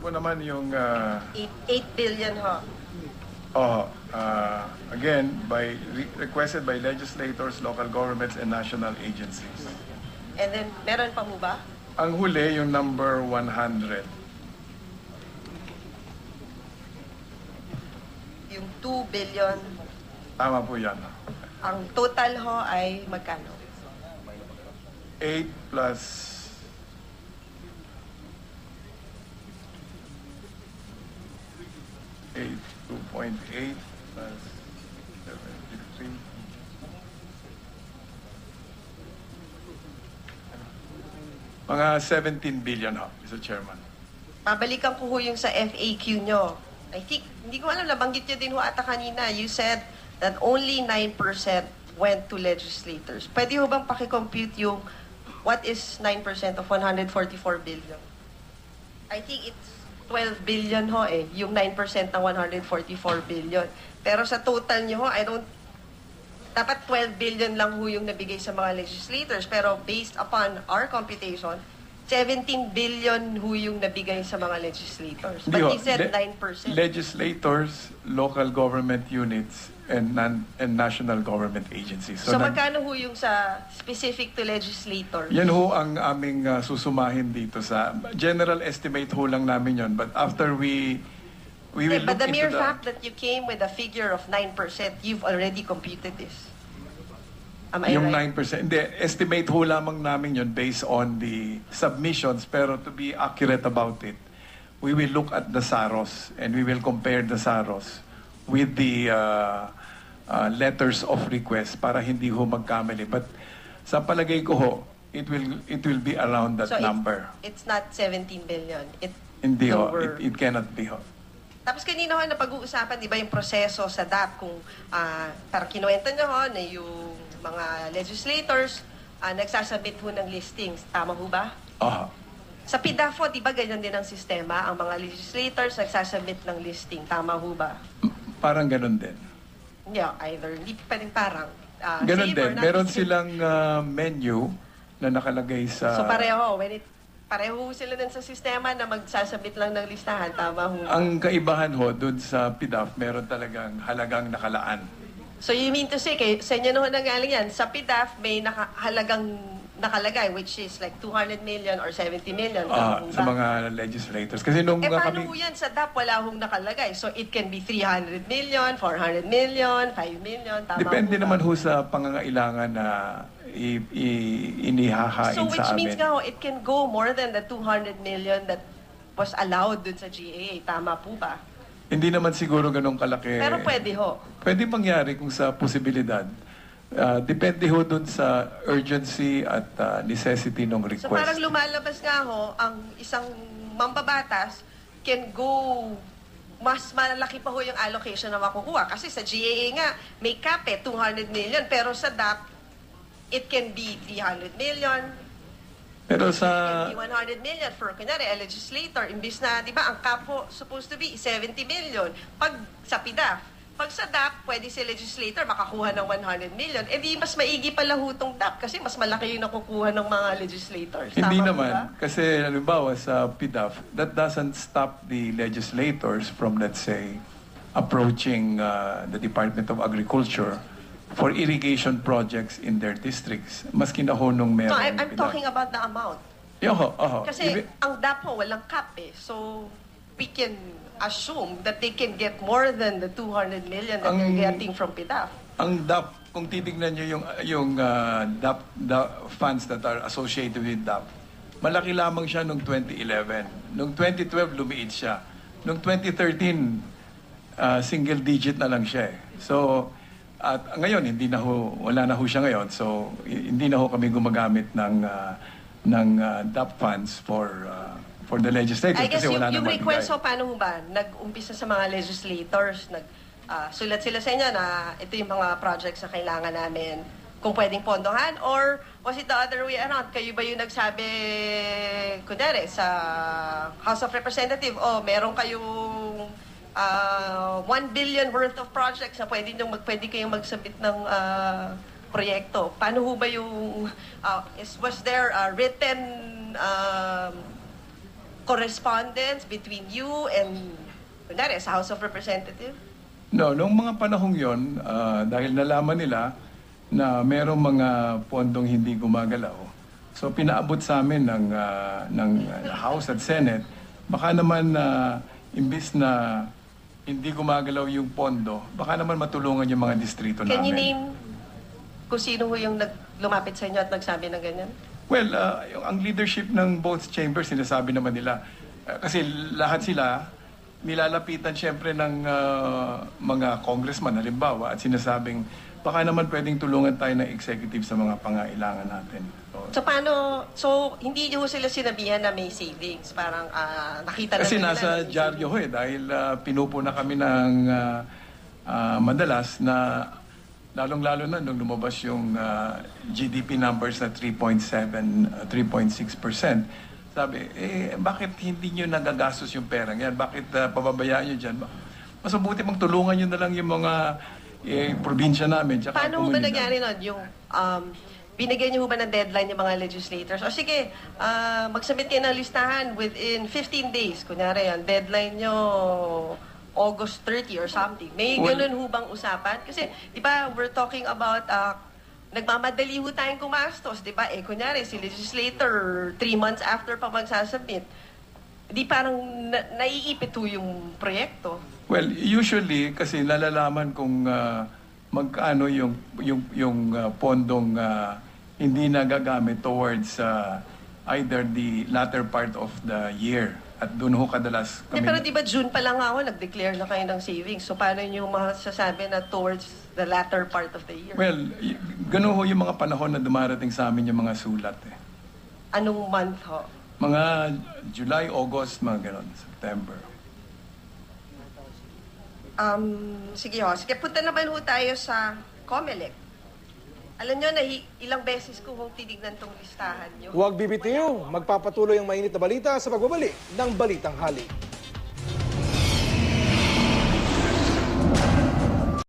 po naman yung 8 billion ho. again requested by legislators, local governments and national agencies. And then, meron pa mo ba? Ang huli yung number 100. Yung 2 billion. Tama po yan. Ang total ho ay magkano? 8 plus 2.8 plus 73. Mga 17 billion ho, Mr. Chairman. Pabalikan ko ho yung sa FAQ nyo. I think, hindi ko alam, nabanggit nyo din ho ata kanina. You said that only 9% went to legislators. Pwede ho bang pakicompute yung what is 9% of 144 billion? I think it's 12 billion ho eh, yung 9% ng 144 billion. Pero sa total nyo ho, dapat 12 billion lang ho yung nabigay sa mga legislators. Pero based upon our computation, 17 billion ho yung nabigay sa mga legislators. But he said 9%. Legislators, local government units, and national government agencies. So magkano ho yung sa specific to legislators? Yan ho ang aming susumahin dito sa general estimate ho lang namin yon. But after we will But look the mere into fact that you came with a figure of 9%, you've already computed this. Am I yung right? 9%. Hindi, estimate ho lamang namin yon based on the submissions. Pero to be accurate about it, we will look at the SAROS and we will compare the SAROS with the letters of request para hindi ho magkamali. But sa palagay ko ho, it will be around that So number. It's not 17 billion. Hindi ho, lower. it cannot be ho. Tapos kanina ho na pag-uusapan, di ba, yung proseso sa DAP kung para kinuwento nyo ho na yung mga legislators nagsasabit ho ng listings. Tama ho ba? Sa PDAF ho, di ba ganyan din ang sistema? Ang mga legislators nagsasabit ng listing. Tama ho ba? Parang ganun din. Yeah, either. Hindi pwedeng parang. Ganun save or din. not Meron save. silang menu na nakalagay sa... So pareho, pareho sila din sa sistema na magsasabit lang ng listahan. Tama ho. Ang kaibahan ho, dun sa PDAF, meron talagang halagang nakalaan. So you mean to say, sa inyo naman nanggaling yan, sa PDAF may halagang nakalagay, which is like 200 million or 70 million. Sa mga legislators. Kasi nung paano kami... ho yan? Sa DAP wala hong nakalagay. So it can be 300 million, 400 million, 5 million. Tama Depende ba? naman ho sa pangangailangan na inihahain So sa which amin. means nga ho, it can go more than the 200 million that was allowed dun sa GAA. Tama po ba? Hindi naman siguro ganun kalaki. Pero pwede ho. Pwede mangyari kung sa posibilidad. Depende ho dun sa urgency at necessity ng request. So parang lumalabas nga ho, ang isang mambabatas can go, mas malaki pa ho yung allocation na makukuha. Kasi sa GAA nga, may cap 200 million. Pero sa DAP, it can be 300 million. Pero It sa... can be 100 million for, kunyari, a legislator. Imbis na, di ba, ang cap ho supposed to be 70 million. Pag sa PDAF, pag sa DAP, pwede si legislator makakuha ng 100 million. Eh di mas maigi pala hutong DAP kasi mas malaki yung nakukuha ng mga legislators. Hindi Tama naman. ba? Kasi halimbawa sa PDAF, that doesn't stop the legislators from, let's say, approaching the Department of Agriculture for irrigation projects in their districts. Maski na ho nung meron So I'm PDAF. talking about the amount. Kasi ang DAP ho, walang cap eh. So we can assume that they can get more than the 200 million that they're getting from PDAF. Ang DAP, kung titignan nyo yung DAP funds that are associated with DAP, malaki lamang siya noong 2011. Noong 2012, lumiit siya. Noong 2013, single digit na lang siya eh. So, at ngayon, wala na ho siya ngayon. So, hindi na ho kami gumagamit ng DAP funds for the legislators I guess kasi wala yung namang request bigay. ho, paano ho ba? Nag-umpisa sa mga legislators, sulat sila sa inyo na ito yung mga projects na kailangan namin kung pwedeng pondohan, or was it the other way around? Kayo ba yung nagsabi, kunyari, sa House of Representatives, meron kayong 1 billion worth of projects na pwede kayong magsabit ng proyekto. Paano ho ba yung, was there a written correspondence between you and, kunwari, sa House of Representatives? No, noong mga panahong yon, dahil nalaman nila na merong mga pondong hindi gumagalaw, so pinaabot sa amin ng House at Senate, baka naman imbis na hindi gumagalaw yung pondo, baka naman matulungan yung mga distrito Can you namin. name kung sino ho yung lumapit sa inyo at nagsabi ng ganyan? Well, ang leadership ng both chambers, sinasabi naman nila, kasi lahat sila nilalapitan siyempre ng mga congressman, halimbawa, at sinasabing, baka naman pwedeng tulungan tayo ng executive sa mga pangailangan natin. So paano, so hindi nyo sila sinabihan na may savings? Parang nakita Kasi na nila nasa na may dyaryo ho dahil pinupo na kami ng madalas na lalong-lalo na nung lumabas yung GDP numbers na 3.6%. Sabi, bakit hindi nyo nagagastos yung perang yan? Bakit pababayaan nyo dyan? Mas mabuti pang tulungan nyo na lang yung mga probinsya namin. Tsaka Paano ho ba komunidad. nangyari nun? Yung, binigyan nyo ho ba ng deadline yung mga legislators? O sige, mag-submit kayo ng listahan within 15 days. Kunyari yan, deadline nyo August 30 or something. May Well, ganun ho bang usapan? Kasi, di ba, we're talking about nagmamadali ho tayong gumastos, di ba? Kunyari, si legislator 3 months after pa magsasubmit, di parang naiipit ho yung proyekto. Well, usually kasi nalalaman kung magkano yung pondong hindi nagagamit towards either the latter part of the year. At doon ho kadalas kami. Pero di ba June pa lang ako, nag-declare na kayo ng savings. So paano nyo masasabi na towards the latter part of the year? Well, gano'n ho yung mga panahon na dumarating sa amin yung mga sulat. Anong month ho? Mga July, August, mga gano'n, September. Sige ho. Sige, punta naman ho tayo sa COMELEC. Alam nyo na ilang beses ko hong tinignan tong listahan nyo. Huwag bibitiw. Magpapatuloy ang mainit na balita sa pagbabalik ng Balitang Halik.